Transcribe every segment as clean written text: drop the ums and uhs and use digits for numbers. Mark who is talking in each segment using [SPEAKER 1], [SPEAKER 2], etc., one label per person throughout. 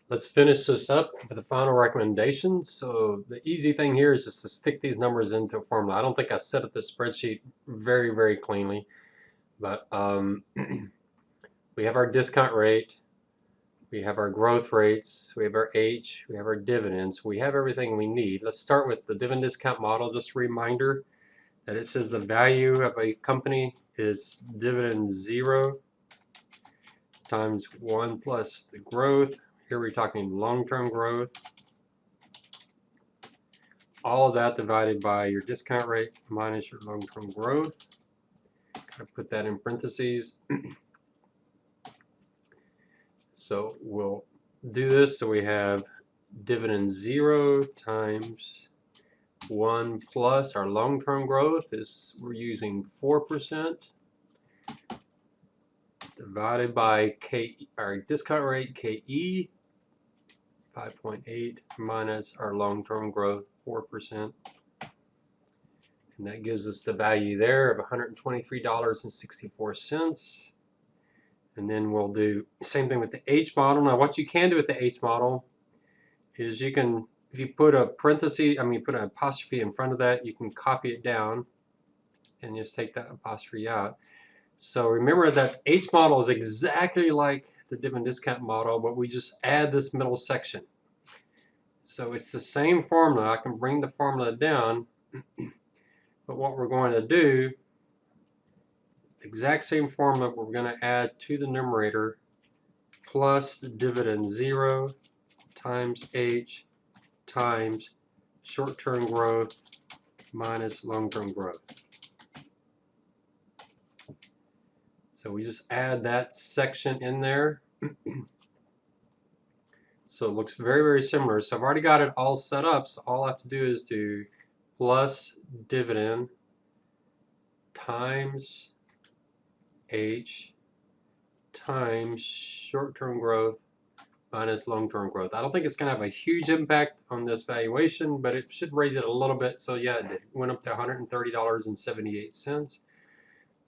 [SPEAKER 1] Let's finish this up for the final recommendations. So the easy thing here is just to stick these numbers into a formula. I don't think I set up the spreadsheet very cleanly, but we have our discount rate, we have our growth rates, we have our H, we have our dividends, we have everything we need. Let's start with the dividend discount model. Just a reminder that it says the value of a company is dividend 0 times 1 plus the growth. Here we're talking long-term growth. All of that divided by your discount rate minus your long-term growth. Kind of put that in parentheses. So we'll do this. So we have dividend 0 times 1 plus our long-term growth is we're using 4% divided by our discount rate KE 5.8 minus our long-term growth 4%. And that gives us the value there of $123.64. And then we'll do the same thing with the H model. Now what you can do with the H model is you can, if you put a parenthesis, put an apostrophe in front of that, you can copy it down and just take that apostrophe out. So remember that H model is exactly like the dividend discount model, but we just add this middle section. So it's the same formula. I can bring the formula down, but what we're going to do, exact same formula, we're going to add to the numerator plus the dividend 0 times H times short-term growth minus long-term growth. So we just add that section in there. So it looks very similar. So I've already got it all set up. So all I have to do is do plus dividend times H times short-term growth minus long-term growth. I don't think it's going to have a huge impact on this valuation, but it should raise it a little bit. So yeah, it went up to $130.78.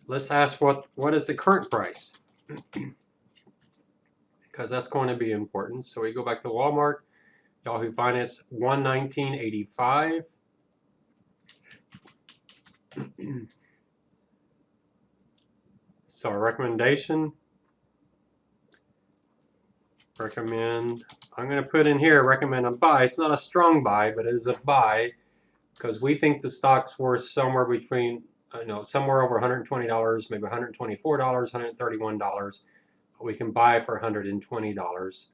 [SPEAKER 1] Let's ask what is the current price? Because that's going to be important. So we go back to Walmart, Yahoo Finance, $119.85. So our recommendation, I'm going to put in here, recommend a buy. It's not a strong buy, but it is a buy because we think the stock's worth somewhere between, somewhere over $120, maybe $124, $131. We can buy for $120.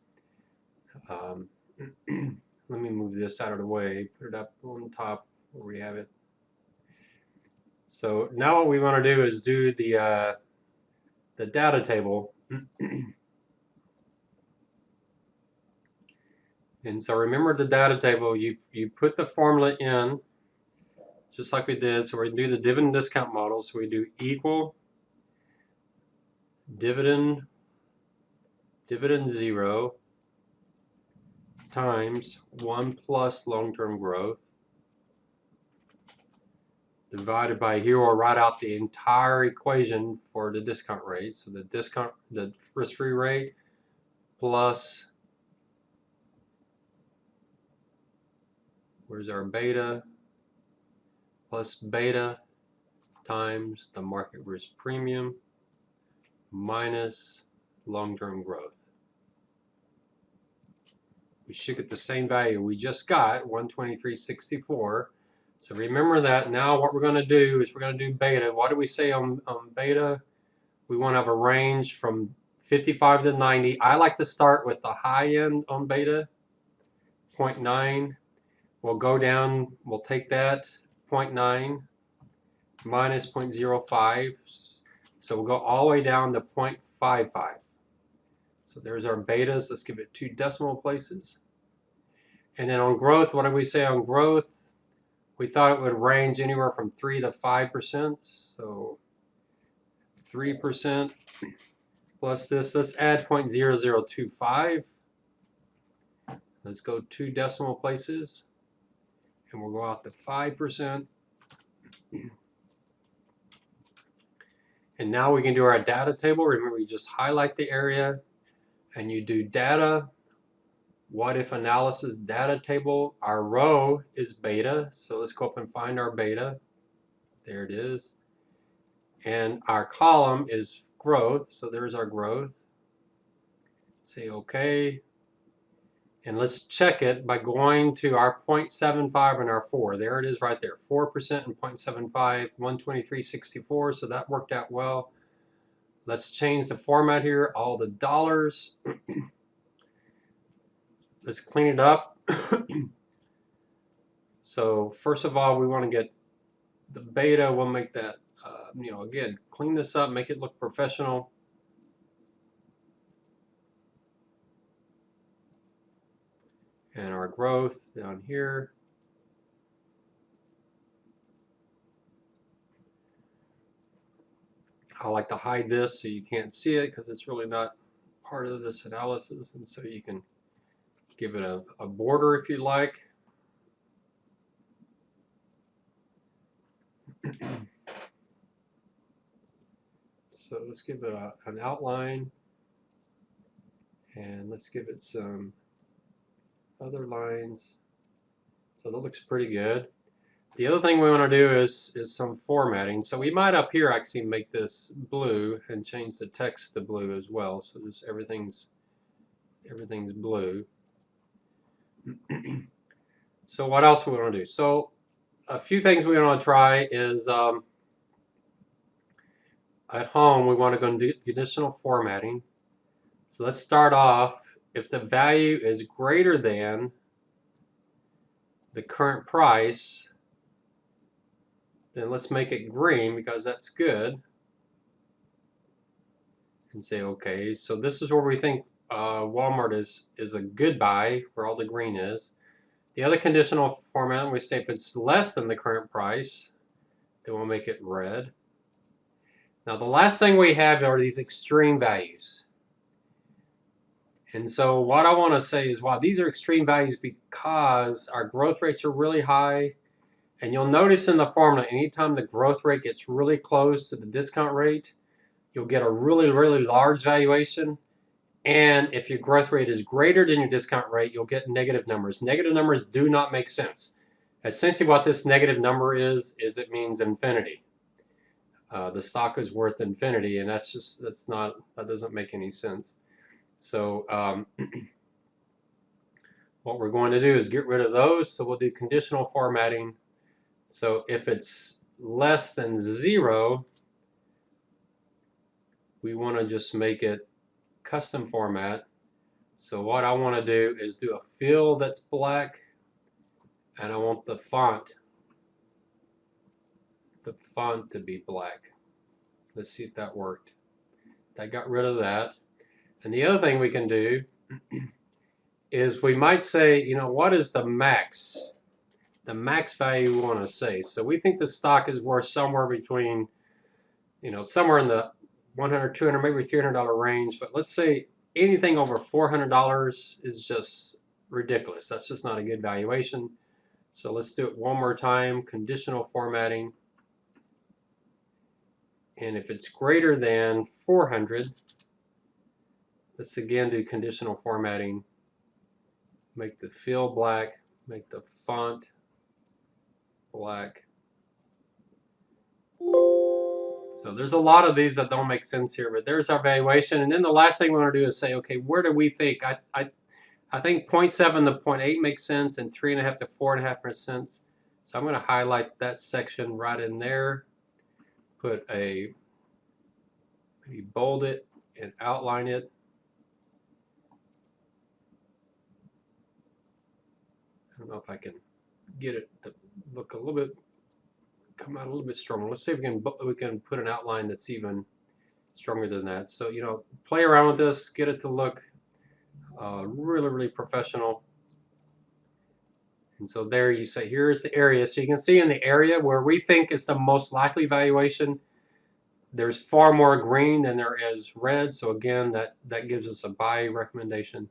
[SPEAKER 1] Let me move this out of the way, put it up on top where we have it. So now what we want to do is do the data table. And so remember the data table, you put the formula in just like we did. So we do the dividend discount model. So we do equal dividend 0 times 1 plus long-term growth divided by, here we'll write out the entire equation for the discount rate. So the risk-free rate plus, where's our beta, plus beta times the market risk premium minus long-term growth. We should get the same value we just got, 123.64. So remember that. Now what we're going to do is we're going to do beta. What do we say on beta? We want to have a range from 55 to 90. I like to start with the high end on beta, 0.9. We'll go down, we'll take that 0.9 minus 0.05. So we'll go all the way down to 0.55. So there's our betas. Let's give it 2 decimal places. And then on growth, what did we say on growth? We thought it would range anywhere from 3 to 5%. So 3% plus this. Let's add 0.0025. Let's go 2 decimal places. And we'll go out to 5%. And now we can do our data table. Remember, you just highlight the area and you do data what if analysis data table. Our row is beta, so let's go up and find our beta. There it is. And our column is growth, so there's our growth. Say OK. And let's check it by going to our 0.75 and our 4. There it is right there, 4% and 0.75, 123.64, so that worked out well. Let's change the format here, all the dollars. Let's clean it up. So first of all, we want to get the beta. We'll make that, again, clean this up, make it look professional. And our growth down here. I like to hide this so you can't see it because it's really not part of this analysis, and so you can give it a border if you like. So let's give it an outline, and let's give it some other lines. So that looks pretty good. The other thing we want to do is some formatting. So we might up here actually make this blue and change the text to blue as well. So just everything's blue. So what else we want to do? So a few things we want to try is at home we want to go and do conditional formatting. So let's start off. If the value is greater than the current price, then let's make it green because that's good. And say OK. So this is where we think Walmart is a good buy, where all the green is. The other conditional format, we say if it's less than the current price, then we'll make it red. Now the last thing we have are these extreme values. And so what I want to say is, wow, these are extreme values because our growth rates are really high. And you'll notice in the formula, anytime the growth rate gets really close to the discount rate, you'll get a really, really large valuation. And if your growth rate is greater than your discount rate, you'll get negative numbers. Negative numbers do not make sense. Essentially what this negative number is it means infinity. The stock is worth infinity, and that doesn't make any sense. So what we're going to do is get rid of those. So we'll do conditional formatting. So if it's less than 0, we want to just make it custom format. So what I want to do is do a fill that's black, and I want the font to be black. Let's see if that worked. I got rid of that. And the other thing we can do is we might say, what is the max value we want to say. So we think the stock is worth somewhere between, somewhere in the $100, $200, maybe $300 range. But let's say anything over $400 is just ridiculous. That's just not a good valuation. So let's do it one more time, conditional formatting. And if it's greater than 400, let's again do conditional formatting. Make the fill black, make the font black. So there's a lot of these that don't make sense here, but there's our valuation. And then the last thing we want to do is say, okay, where do we think? I think 0.7 to 0.8 makes sense, and 3.5 to 4.5 makes sense. So I'm going to highlight that section right in there. Maybe bold it and outline it. I don't know if I can get it to look a little bit, come out a little bit stronger. Let's see if we can put an outline that's even stronger than that. So, play around with this, get it to look really, really professional. And so there you say, here's the area. So you can see in the area where we think is the most likely valuation, there's far more green than there is red. So again, that gives us a buy recommendation.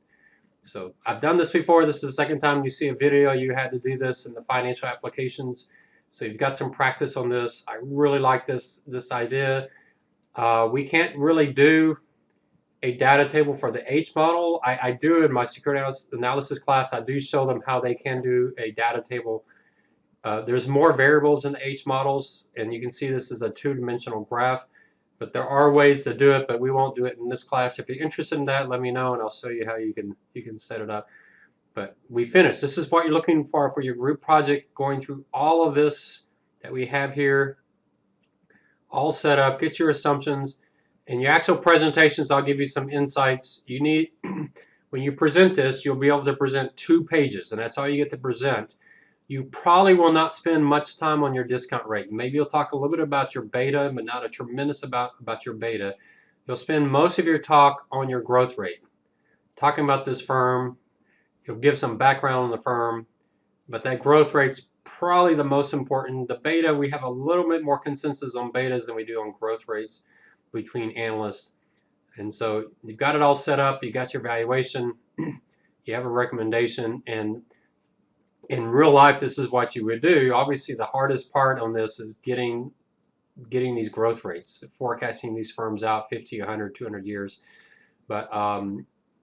[SPEAKER 1] So I've done this before. This is the second time you see a video. You had to do this in the financial applications. So you've got some practice on this. I really like this idea. We can't really do a data table for the H model. I do in my security analysis class, I do show them how they can do a data table. There's more variables in the H models, and you can see this is a two-dimensional graph, but there are ways to do it, but we won't do it in this class. If you're interested in that, let me know, and I'll show you how you can set it up. But we finished. This is what you're looking for your group project, going through all of this that we have here, all set up. Get your assumptions. In your actual presentations, I'll give you some insights. You need, when you present this, you'll be able to present 2 pages, and that's all you get to present. You probably will not spend much time on your discount rate. Maybe you'll talk a little bit about your beta, but not a tremendous about your beta. You'll spend most of your talk on your growth rate, talking about this firm. You'll give some background on the firm, but that growth rate's probably the most important. The beta, we have a little bit more consensus on betas than we do on growth rates between analysts. And so you've got it all set up, you got your valuation, you have a recommendation, and in real life, this is what you would do. Obviously, the hardest part on this is getting these growth rates, forecasting these firms out 50, 100, 200 years. But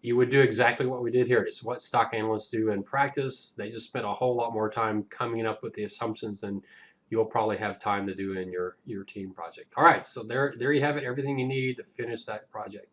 [SPEAKER 1] you would do exactly what we did here. It's what stock analysts do in practice. They just spend a whole lot more time coming up with the assumptions than you'll probably have time to do in your team project. All right, so there you have it, everything you need to finish that project.